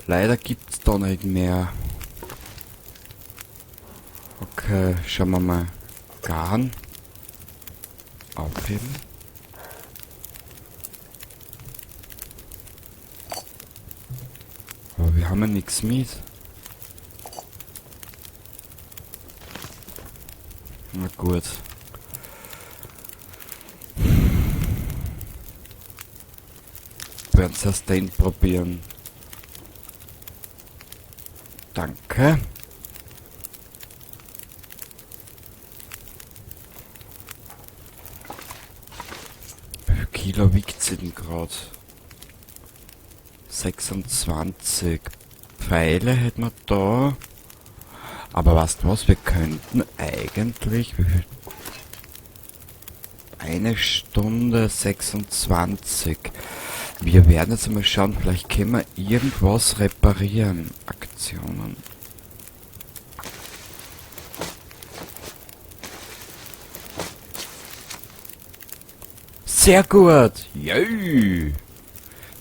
Leider gibt's da nicht mehr. Okay, schauen wir mal. Garn. Aufheben. Aber wir haben ja nichts mit. Na gut. Wir werden Sustain probieren. Danke. Wie viel Kilo wiegt sie denn gerade? 26 Pfeile hätten wir da. Aber weißt du was, wir könnten eigentlich... Wie viel? 1 Stunde 26. Wir werden jetzt mal schauen, vielleicht können wir irgendwas reparieren. Aktionen. Sehr gut! Jö!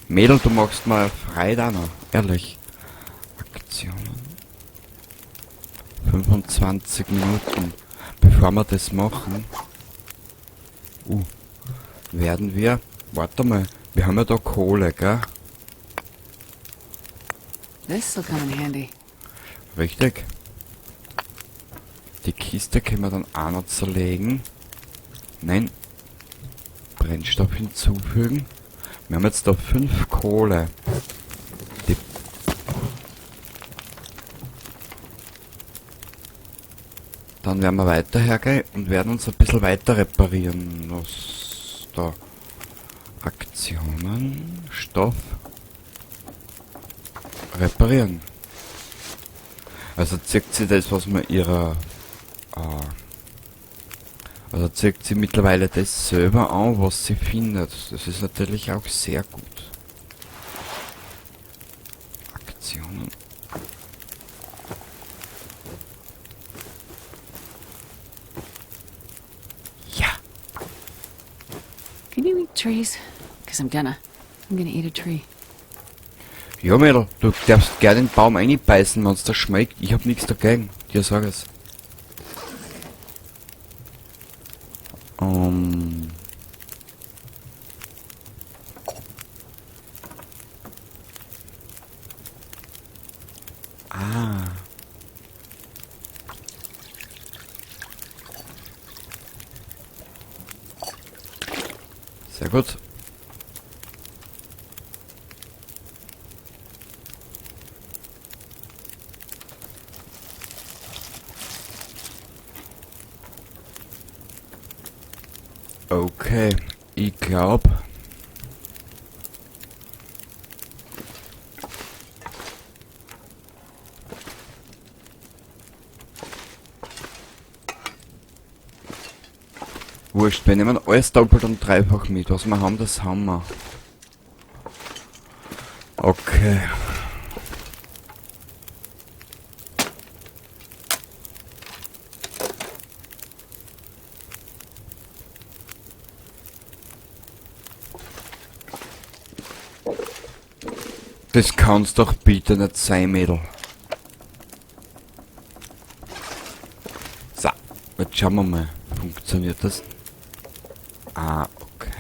Mädel, du machst mal frei da noch. Ehrlich. Aktionen. 25 Minuten. Bevor wir das machen. Werden wir... Warte mal. Wir haben ja da Kohle, gell? This'll come in handy. Richtig. Die Kiste können wir dann auch noch zerlegen. Nein. Brennstoff hinzufügen. Wir haben jetzt da 5 Kohle. Die dann werden wir weiter hergehen und werden uns ein bisschen weiter reparieren. Was da? Aktionen, Stoff, reparieren. Also zeigt sie das, was man ihrer... also zeigt sie mittlerweile das selber an, was sie findet. Das ist natürlich auch sehr gut. Aktionen. Ja. Can you eat trees? Because I'm gonna eat a tree. Ja, Mädel, du darfst gerne den Baum einbeißen, wenn es das schmeckt. Ich hab nichts dagegen. Dir sag es. Sehr gut. Okay, ich glaube... Wurscht, wir nehmen alles doppelt und dreifach mit. Was wir haben, das haben wir. Okay. Das kann's doch bitte nicht sein, Mädel. So, jetzt schauen wir mal. Funktioniert das? Ah, okay.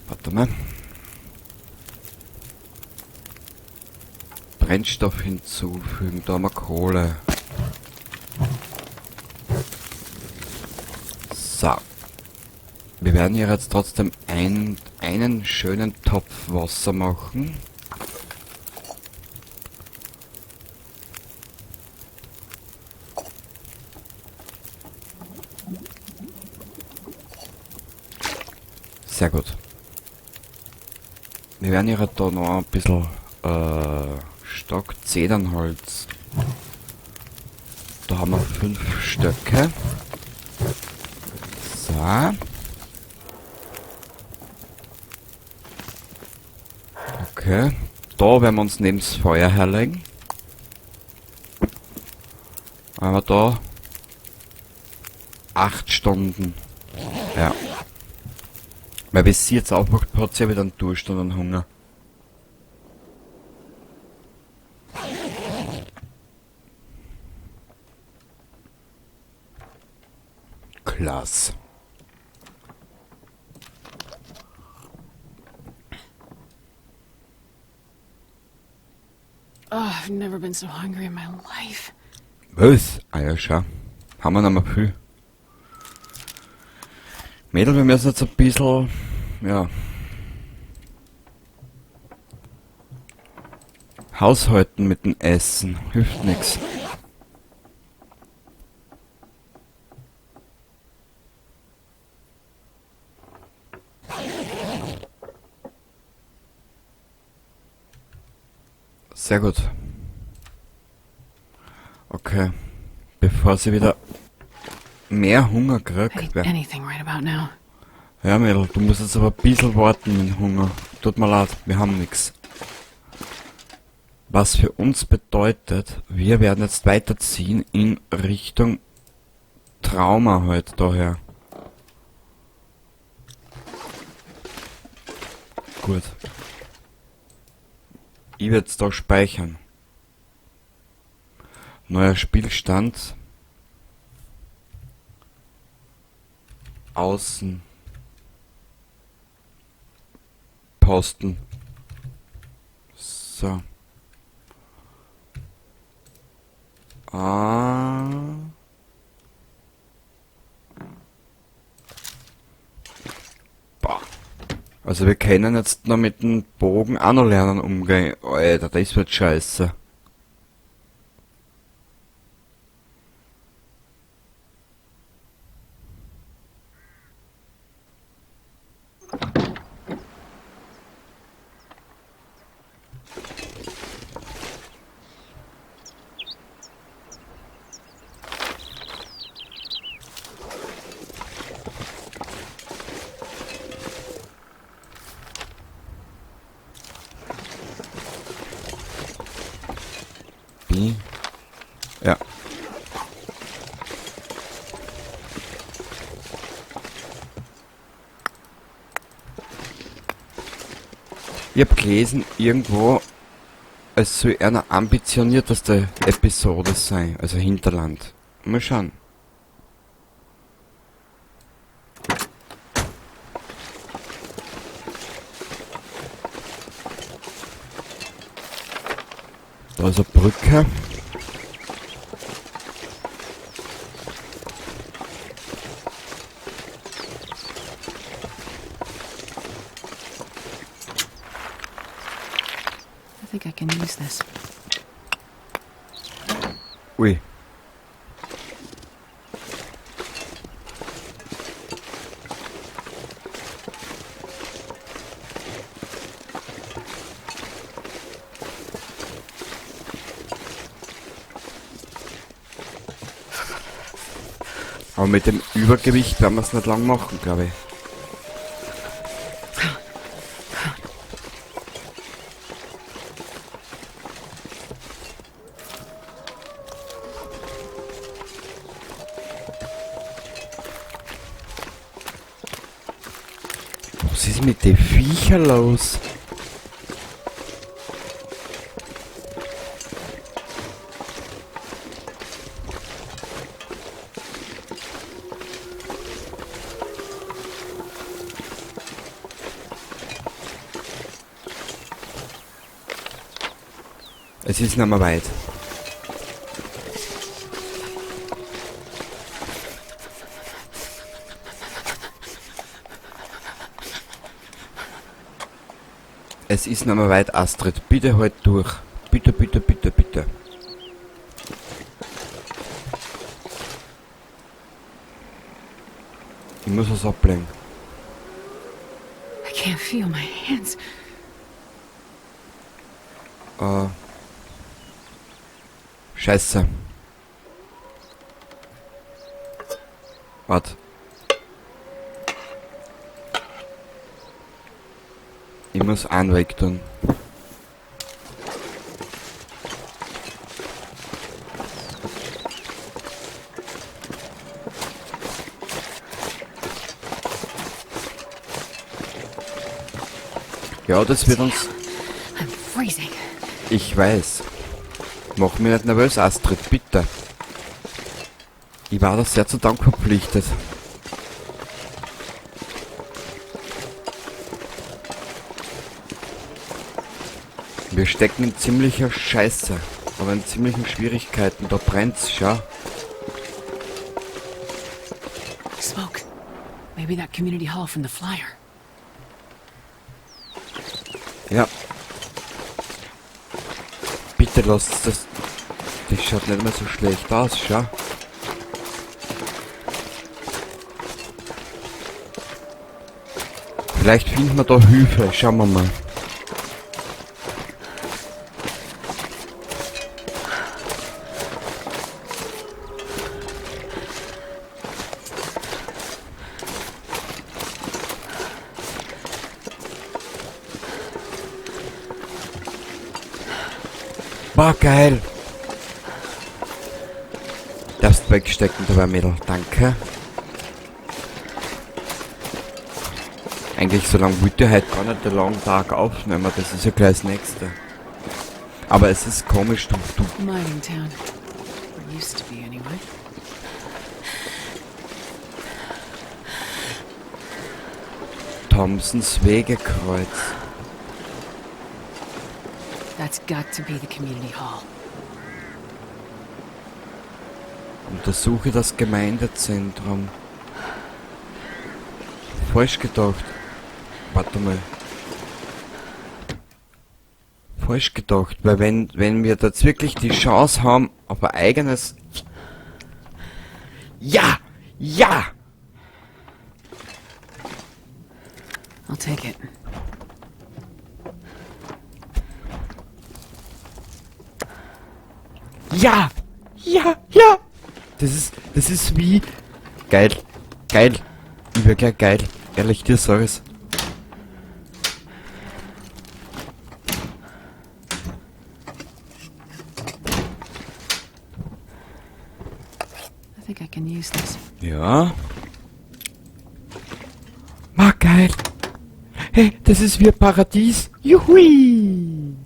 Warte mal. Brennstoff hinzufügen, da haben wir Kohle. So. Wir werden hier jetzt trotzdem einen schönen Topf Wasser machen. Sehr gut. Wir werden hier da noch ein bisschen Stock Zedernholz. Da haben wir 5 Stöcke. So. Okay. Da werden wir uns neben das Feuer herlegen. Aber da 8 Stunden. Ja. Weil bis sie jetzt aufmacht, hat sie ja wieder einen Durst und einen Hunger. Klasse. Oh, I've never been so hungry in my life. Was? Ah ja, schau. Haben wir noch mal viel. Mädel, wir müssen jetzt ein bisschen, ja, haushalten mit dem Essen. Hilft nix. Sehr gut. Okay. Bevor sie wieder mehr Hunger I kriegt. eat anything right about now. Ja, Mädel, du musst jetzt aber ein bisschen warten mit dem Hunger. Tut mir leid, wir haben nix. Was für uns bedeutet, wir werden jetzt weiterziehen in Richtung Trauma halt daher. Gut. Ich werde es da speichern. Neuer Spielstand. Außen. Posten. So. Boah. Also wir können jetzt noch mit dem Bogen auch noch lernen umgehen. Alter, das wird scheiße. B. Ja. Ich hab gelesen, irgendwo, es soll eine ambitionierteste Episode sein, also Hinterland. Mal schauen. Da ist eine Brücke. I think I can use this. Ui. Aber mit dem Übergewicht werden wir es nicht lang machen, glaube ich. Was ist mit den Viechern los? Es ist nicht mehr weit. Es ist nicht mehr weit, Astrid. Bitte halt durch. Bitte, bitte, bitte, bitte. Ich muss was ablenken. I can't feel my hands. Scheiße. Wart. Ich muss einen weg tun. Ja, das wird uns... I'm freezing. Ich weiß. Mach mich nicht nervös, Astrid, bitte. Ich war da sehr zu Dank verpflichtet. Wir stecken in ziemlicher Scheiße. Aber in ziemlichen Schwierigkeiten. Da brennt's, schau. Smoke. Maybe that community hall from the flyer. Ja. Bitte lasst das... Das schaut nicht mehr so schlecht aus, schau. Vielleicht finden wir da Hilfe, schauen wir mal. Boah, geil! Darfst wegstecken dabei, Mädel. Danke. Eigentlich so lange wollte ich heute gar nicht den langen Tag aufnehmen. Das ist ja gleich das Nächste. Aber es ist komisch, du... Mining town. Or used to be, anyway. Thompsons Wegekreuz. That's got to be the community hall. Untersuche das Gemeindezentrum. Falsch gedacht. Warte mal. Falsch gedacht, weil wenn wir jetzt wirklich die Chance haben auf ein eigenes... Ja! Ja! I'll take it. Ja! Ja! Ja! Das ist wie... Geil. Geil. Wirklich geil. Ehrlich, dir sag ich's. I think I can use this. Ja. Ah, geil. Hey, das ist wie ein Paradies. Juhui.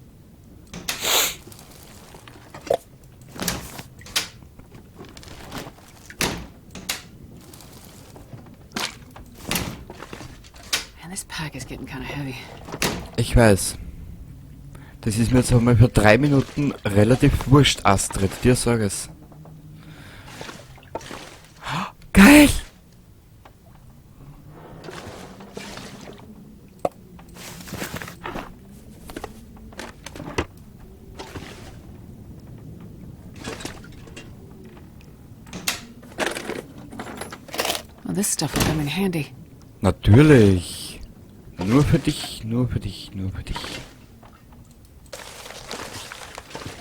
Man, this pack is getting kind of heavy. Ich weiß. Das ist mir jetzt einmal für 3 Minuten relativ wurscht, Astrid. Dir sag es. Geil! Well, this stuff will come in handy. Natürlich. Nur für dich, nur für dich, nur für dich.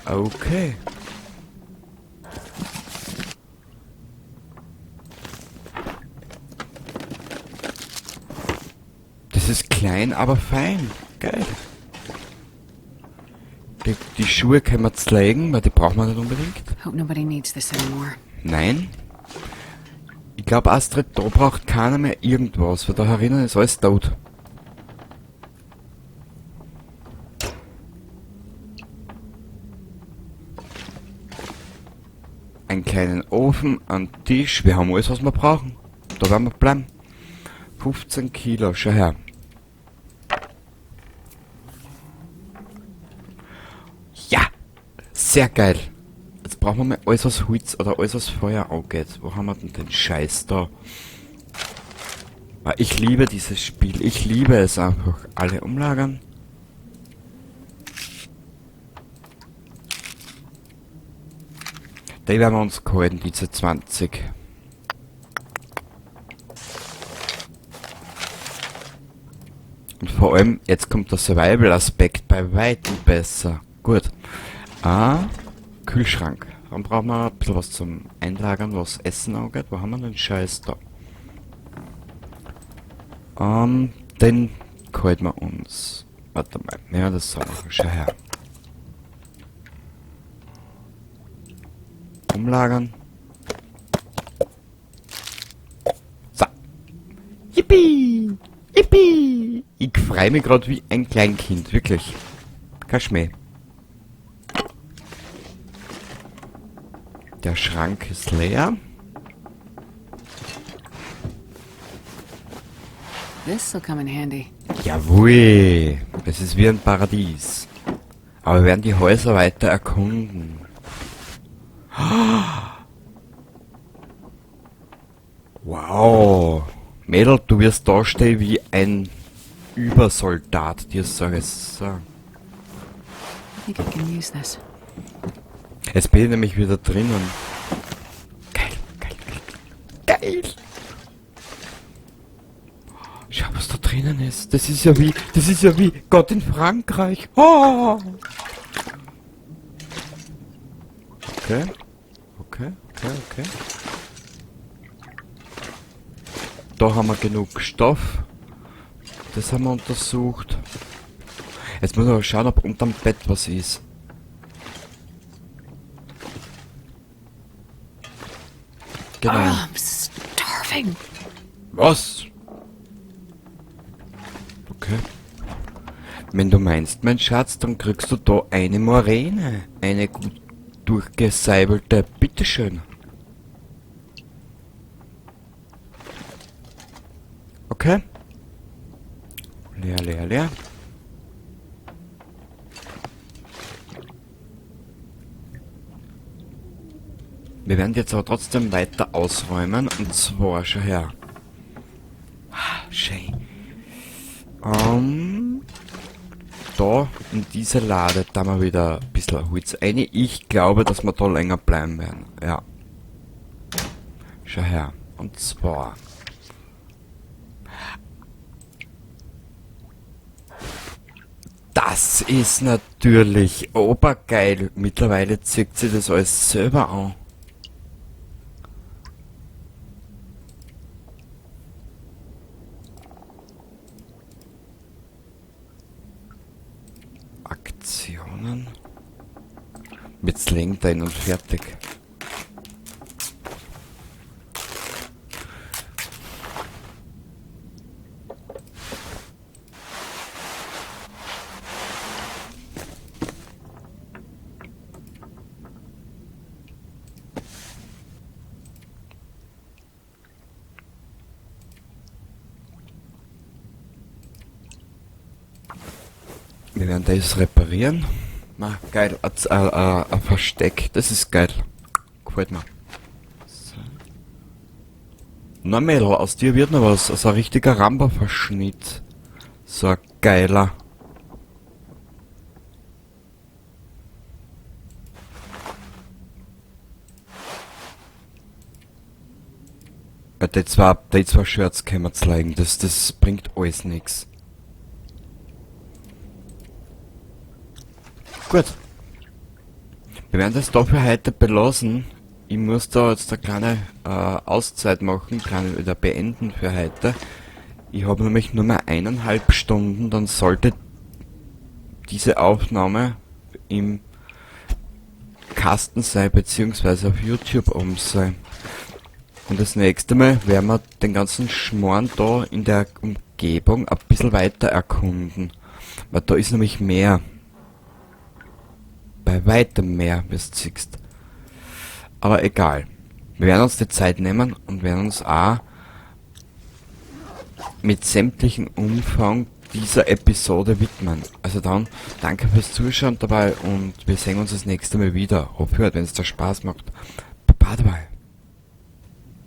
Okay. Das ist klein, aber fein. Geil. Die Schuhe können wir jetzt legen, weil die brauchen wir nicht unbedingt. Hope nobody needs this anymore. Nein. Ich glaube, Astrid, da braucht keiner mehr irgendwas, weil da herinnen ist alles tot. Einen kleinen Ofen, einen Tisch, wir haben alles, was wir brauchen. Da werden wir bleiben. 15 Kilo, schau her. Ja, sehr geil. Jetzt brauchen wir mal alles, was Holz oder alles, was Feuer angeht. Wo haben wir denn den Scheiß da? Ich liebe dieses Spiel. Ich liebe es einfach. Alle umlagern. Die werden wir uns gehalten, diese 20. Und vor allem, jetzt kommt der Survival-Aspekt bei weitem besser. Gut. Kühlschrank. Dann brauchen wir ein bisschen was zum Einlagern, was Essen angeht. Wo haben wir den Scheiß da? Den halten wir uns. Warte mal. Ja, das soll machen. Schau her. Umlagern. So. Yippie! Yippie! Ich freue mich gerade wie ein Kleinkind, wirklich. Kein Schmäh. Der Schrank ist leer. This'll come in handy. Jawohl, das ist wie ein Paradies. Aber wir werden die Häuser weiter erkunden. Wow. Mädel, du wirst da stehen wie ein Übersoldat, dir sage ich so. I think I can use this. Jetzt bin ich nämlich wieder drinnen. Geil, geil, geil. Geil! Schau, was da drinnen ist. Das ist ja wie Gott in Frankreich. Oh! Okay. Okay. Da haben wir genug Stoff. Das haben wir untersucht. Jetzt muss ich aber schauen, ob unterm Bett was ist. Genau. Oh, I'm starving. Was? Okay. Wenn du meinst, mein Schatz, dann kriegst du da eine Moräne. Eine gut durchgeseibelte. Bitteschön. Okay. Leer, leer, leer. Wir werden jetzt aber trotzdem weiter ausräumen. Und zwar, schau her. Schön. Da in diese Lade, da mal wieder ein bisschen Holz rein. Ich glaube, dass wir da länger bleiben werden. Ja. Schau her. Und zwar. Das ist natürlich obergeil. Mittlerweile zieht sie das alles selber an. Aktionen. Mit Slang ein und fertig. Wir werden das reparieren. Na, geil. Ein Versteck. Das ist geil. Gefällt mir. So. Na Mädel, aus dir wird noch was. So ein richtiger Rambo-Verschnitt. So ein geiler. Die zwei Shirts können wir zeigen. Das bringt alles nix. Gut. Wir werden das da für heute belassen. Ich muss da jetzt eine kleine Auszeit machen, kann wieder beenden für heute. Ich habe nämlich nur mehr 1,5 Stunden, dann sollte diese Aufnahme im Kasten sein, beziehungsweise auf YouTube oben sein. Und das nächste Mal werden wir den ganzen Schmarrn da in der Umgebung ein bisschen weiter erkunden. Weil da ist nämlich mehr. Bei weitem mehr, wie du siehst. Aber egal. Wir werden uns die Zeit nehmen und werden uns auch mit sämtlichem Umfang dieser Episode widmen. Also dann, danke fürs Zuschauen dabei und wir sehen uns das nächste Mal wieder. Hoffe, wenn es dir Spaß macht. Bye bye.